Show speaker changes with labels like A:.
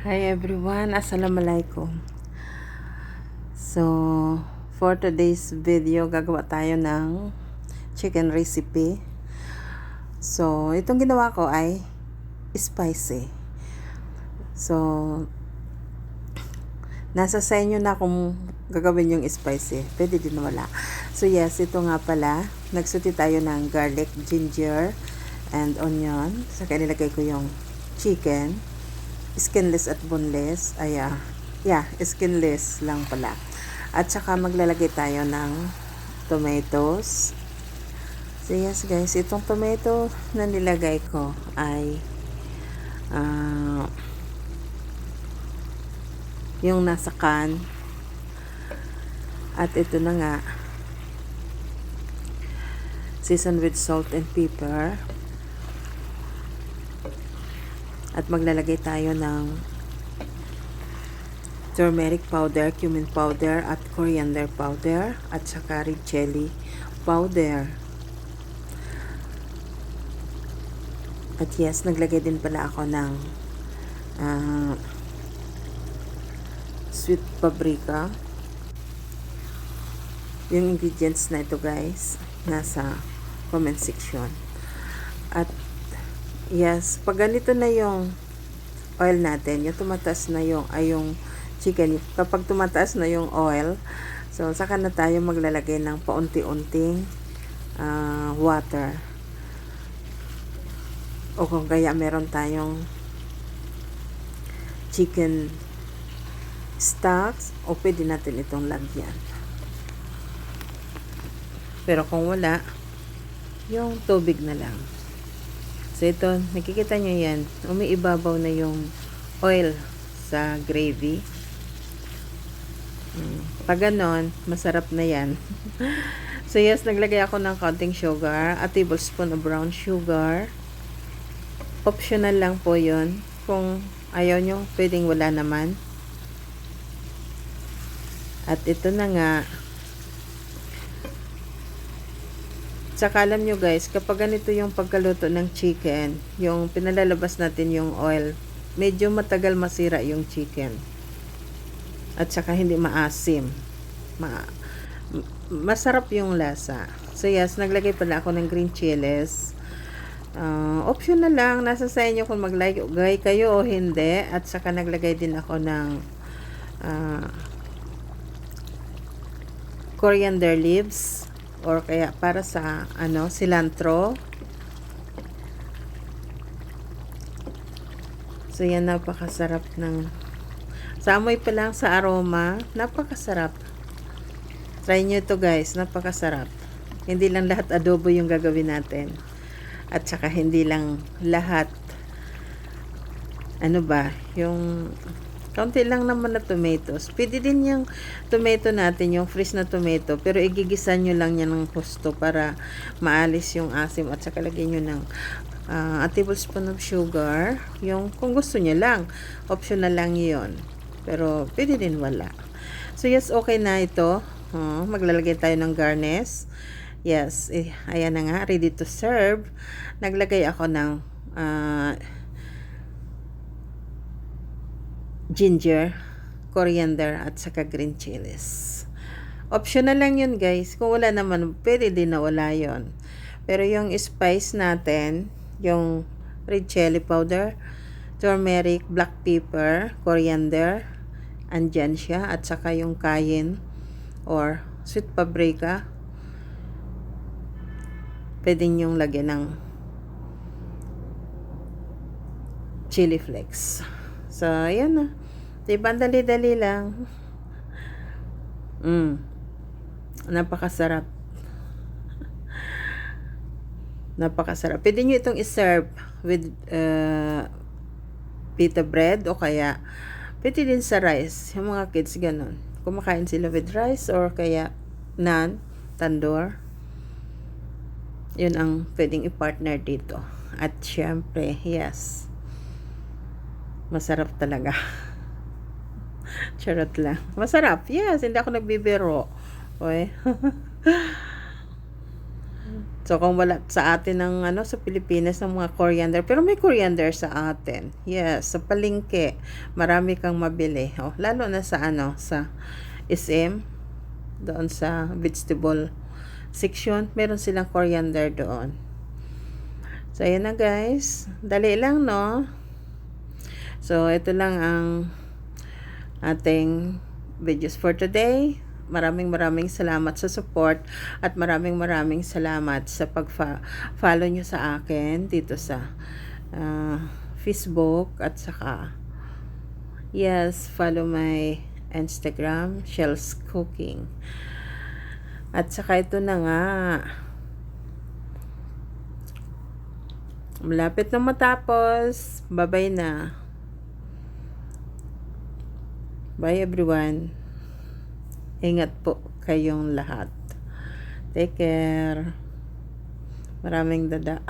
A: Hi everyone, Assalamualaikum. So, for today's video, gagawa tayo ng chicken recipe. So, itong ginawa ko ay spicy. So, nasa sa inyo na kung gagawin yung spicy. Pwede din wala. So, yes, ito nga pala. Nagsuti tayo ng garlic, ginger, and onion. Saka nilagay ko yung chicken. Skinless at boneless. Skinless lang pala. At saka maglalagay tayo ng tomatoes. So yes guys, itong tomato na nilagay ko ay yung nasa can. At ito na nga, seasoned with salt and pepper. At maglalagay tayo ng turmeric powder, cumin powder, at coriander powder, at saka red chili powder. At yes, naglagay din pala ako ng sweet paprika. Yung ingredients na ito guys, nasa comment section. At yes, pag ganito na yung oil natin, yung tumataas na yung chicken, kapag tumataas na yung oil, so saka na tayo maglalagay ng paunti-unting water. O kung kaya meron tayong chicken stocks, o pwede natin itong lagyan. Pero kung wala, yung tubig na lang. So ito, nakikita nyo yan, umiibabaw na yung oil sa gravy. Pag ganon, masarap na yan. So yes, naglagay ako ng konting sugar, a tablespoon of brown sugar. Optional lang po yun. Kung ayaw nyo, pwedeng wala naman. At ito na nga. Tsaka alam nyo guys, kapag ganito yung pagkaluto ng chicken, yung pinalalabas natin yung oil, medyo matagal masira yung chicken. At saka hindi maasim. Masarap yung lasa. So yes, naglagay pala ako ng green chilies. Optional lang, nasa sa inyo kung maglagay kayo o hindi. At saka naglagay din ako ng coriander leaves, or kaya para sa cilantro. So yan, napakasarap ng sa amoy pa lang, sa aroma, napakasarap. Try nyo ito guys, napakasarap. Hindi lang lahat adobo yung gagawin natin. At saka hindi lang lahat yung kaunti lang naman na tomatoes. Pwede din yung tomato natin, yung fresh na tomato, pero igigisa nyo lang yan ng husto para maalis yung asim. At saka lagyan nyo ng a tablespoon of sugar. Yung kung gusto nyo lang, optional lang yon, pero pwede din wala. So yes, okay na ito. Maglalagay tayo ng garnish. Yes, ayan na nga, ready to serve. Naglagay ako ng ginger, coriander, at saka green chilies. Optional lang yun guys. Kung wala naman, pwede din na wala yun. Pero yung spice natin, yung red chili powder, turmeric, black pepper, coriander, andyan siya. At saka yung cayenne or sweet paprika, pwede nyong lagyan ng chili flakes. So, ayan na. Diba, dali-dali lang. Napakasarap. Napakasarap. Pwede nyo itong iserve with pita bread, o kaya pwede din sa rice. Yung mga kids, ganun. Kumakain sila with rice, or kaya naan, tandoor. Yun ang pwedeng i-partner dito. At syempre, yes, masarap talaga. Charot lang. Masarap. Yes, hindi ako nagbibiro. Okay. So, kung wala sa atin ng ano, sa Pilipinas ng mga coriander, pero may coriander sa atin. Yes, sa palengke, marami kang mabili. Oh, lalo na sa ano, sa SM, doon sa vegetable section, meron silang coriander doon. So, ayan na guys. Dali lang, no? So, ito lang ang ating videos for today. Maraming salamat sa support at maraming salamat sa pag-follow nyo sa akin dito sa Facebook at saka yes, follow my Instagram, Shells Cooking. At saka ito na nga, malapit na matapos. Bye-bye na. Bye everyone. Ingat po kayong lahat. Take care. Maraming dada.